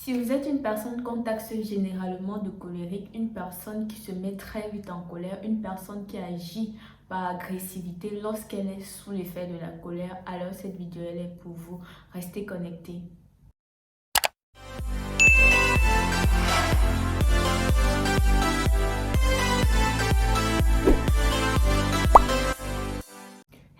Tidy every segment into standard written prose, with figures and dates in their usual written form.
Si vous êtes une personne qu'on taxe généralement de colérique, une personne qui se met très vite en colère, une personne qui agit par agressivité lorsqu'elle est sous l'effet de la colère, alors cette vidéo elle est pour vous. Restez connectés.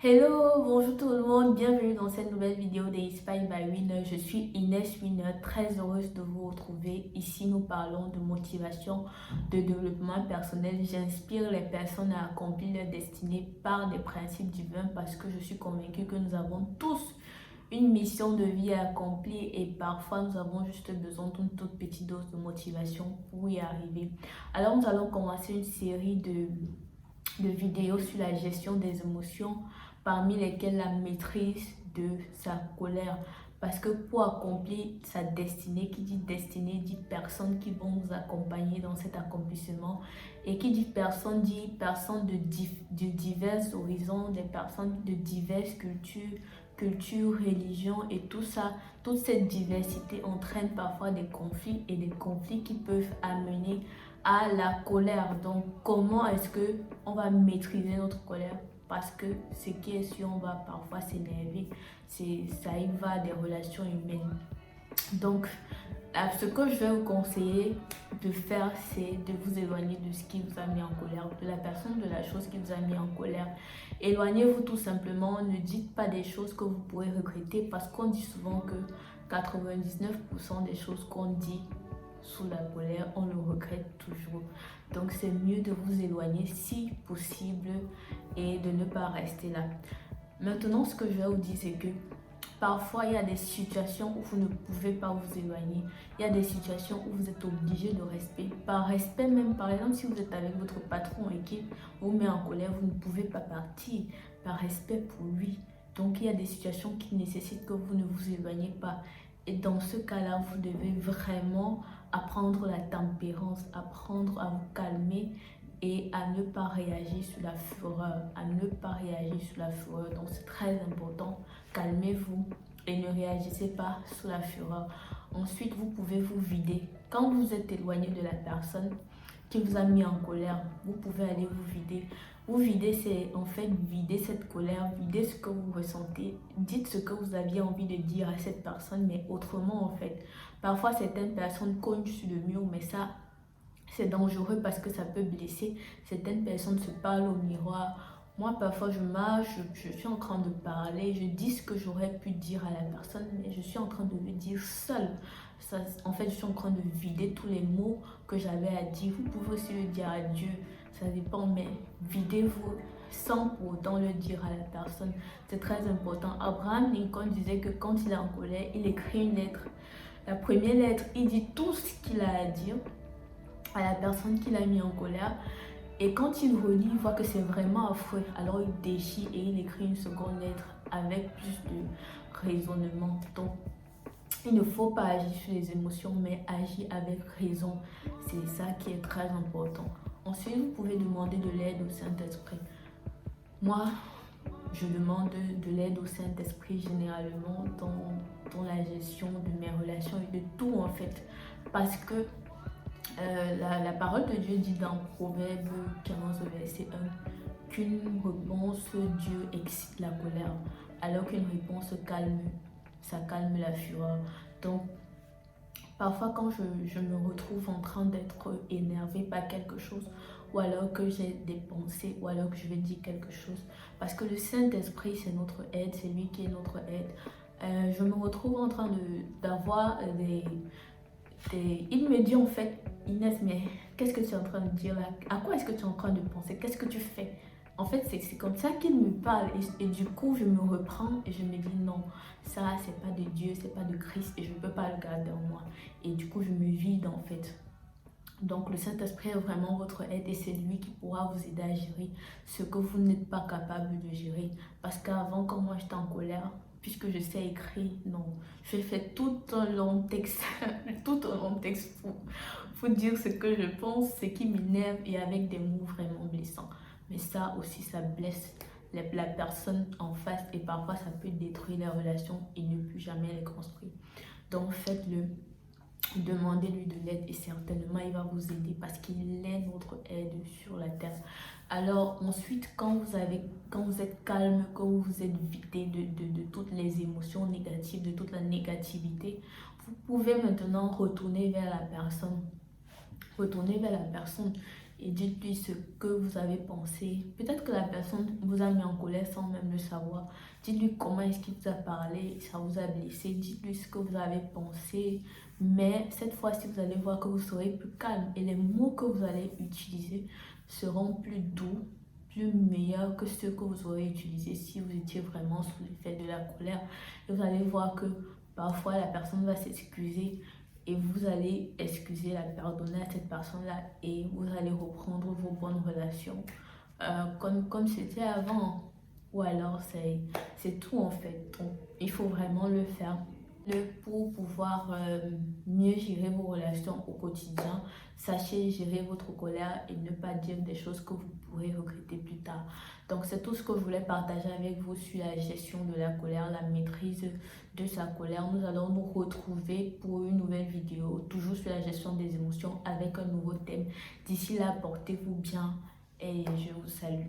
Hello, bonjour tout le monde, bienvenue dans cette nouvelle vidéo d'Inspire by Winner. Je suis Inès Winner, très heureuse de vous retrouver. Ici, nous parlons de motivation, de développement personnel. J'inspire les personnes à accomplir leur destinée par des principes divins parce que je suis convaincue que nous avons tous une mission de vie à accomplir et parfois nous avons juste besoin d'une toute petite dose de motivation pour y arriver. Alors, nous allons commencer une série de vidéos sur la gestion des émotions, parmi lesquelles la maîtrise de sa colère. Parce que pour accomplir sa destinée, qui dit destinée dit personnes qui vont nous accompagner dans cet accomplissement. Et qui dit personne de divers horizons, des personnes de diverses cultures, religions et tout ça. Toute cette diversité entraîne parfois des conflits et des conflits qui peuvent amener à la colère. Donc comment est-ce que on va maîtriser notre colère? Parce que ce qui est sûr, on va parfois s'énerver. Ça y va des relations humaines. Donc ce que je vais vous conseiller de faire, c'est de vous éloigner de ce qui vous a mis en colère, de la personne, de la chose qui vous a mis en colère. Éloignez-vous tout simplement, ne dites pas des choses que vous pourrez regretter parce qu'on dit souvent que 99% des choses qu'on dit sous la colère, on le regrette toujours. Donc c'est mieux de vous éloigner si possible et de ne pas rester là. Maintenant, ce que je vais vous dire, c'est que parfois, il y a des situations où vous ne pouvez pas vous éloigner. Il y a des situations où vous êtes obligé de rester. Par respect même, par exemple, si vous êtes avec votre patron et qu'il vous met en colère, vous ne pouvez pas partir. Par respect pour lui. Donc, il y a des situations qui nécessitent que vous ne vous éloignez pas. Et dans ce cas-là, vous devez vraiment apprendre la tempérance, apprendre à vous calmer et à ne pas réagir sur la fureur, Donc c'est très important, calmez-vous et ne réagissez pas sous la fureur. Ensuite, vous pouvez vous vider. Quand vous êtes éloigné de la personne qui vous a mis en colère, vous pouvez aller vous vider. Vous vider, c'est en fait vider cette colère, vider ce que vous ressentez. Dites ce que vous aviez envie de dire à cette personne, mais autrement en fait. Parfois, certaines personnes cognent sur le mur, mais ça, c'est dangereux parce que ça peut blesser. Certaines personnes se parlent au miroir. Moi, parfois, je marche, je suis en train de parler, je dis ce que j'aurais pu dire à la personne, mais je suis en train de le dire seule. En fait, je suis en train de vider tous les mots que j'avais à dire. Vous pouvez aussi le dire à Dieu, ça dépend, mais videz-vous sans pour autant le dire à la personne. C'est très important. Abraham Lincoln disait que quand il est en colère, il écrit une lettre. La première lettre, il dit tout ce qu'il a à dire à la personne qui l'a mis en colère. Et quand il relit, il voit que c'est vraiment affreux. Alors il déchire et il écrit une seconde lettre avec plus de raisonnement. Donc, il ne faut pas agir sur les émotions, mais agir avec raison. C'est ça qui est très important. Ensuite, vous pouvez demander de l'aide au Saint-Esprit. Moi, je demande de l'aide au Saint-Esprit généralement dans la gestion de mes relations et de tout en fait. Parce que la parole de Dieu dit dans Proverbe 15, verset 1, qu'une réponse Dieu excite la colère, alors qu'une réponse ça calme la fureur. Donc, parfois quand je me retrouve en train d'être énervée par quelque chose, ou alors que j'ai des pensées, ou alors que je vais dire quelque chose, parce que le Saint-Esprit c'est notre aide, c'est lui qui est notre aide, je me retrouve en train d'avoir il me dit en fait, Inès, mais qu'est-ce que tu es en train de dire là? À quoi est-ce que tu es en train de penser? Qu'est-ce que tu fais? En fait, c'est comme ça qu'il me parle. Et du coup, je me reprends et je me dis non, ça, c'est pas de Dieu, c'est pas de Christ et je ne peux pas le garder en moi. Et du coup, je me vide en fait. Donc, le Saint-Esprit est vraiment votre aide et c'est lui qui pourra vous aider à gérer ce que vous n'êtes pas capable de gérer. Parce qu'avant, quand moi j'étais en colère, puisque je sais écrire, non, je fais tout un long texte, tout un long texte pour dire ce que je pense, ce qui m'énerve et avec des mots vraiment blessants. Mais ça aussi, ça blesse la personne en face et parfois ça peut détruire les relations et ne plus jamais les construire. Donc, faites-le. demandez-lui de l'aide et certainement il va vous aider parce qu'il est notre aide sur la terre. Alors ensuite, quand vous êtes calme, quand vous êtes vidé de toutes les émotions négatives, de toute la négativité, vous pouvez maintenant retourner vers la personne. Retournez vers la personne et dites-lui ce que vous avez pensé. Peut-être que la personne vous a mis en colère sans même le savoir. Dites-lui comment est-ce qu'il vous a parlé, ça vous a blessé. Dites-lui ce que vous avez pensé. Mais cette fois-ci, vous allez voir que vous serez plus calme et les mots que vous allez utiliser seront plus doux, plus meilleurs que ceux que vous aurez utilisés si vous étiez vraiment sous l'effet de la colère. Et vous allez voir que parfois la personne va s'excuser et vous allez excuser, la pardonner à cette personne-là et vous allez reprendre vos bonnes relations comme c'était avant. Ou alors c'est tout en fait. Donc, il faut vraiment le faire pour pouvoir mieux gérer vos relations au quotidien. Sachez gérer votre colère et ne pas dire des choses que vous pourrez regretter plus tard. Donc c'est tout ce que je voulais partager avec vous sur la gestion de la colère, la maîtrise de sa colère. Nous allons nous retrouver pour une nouvelle vidéo, toujours sur la gestion des émotions avec un nouveau thème. D'ici là, portez-vous bien et je vous salue.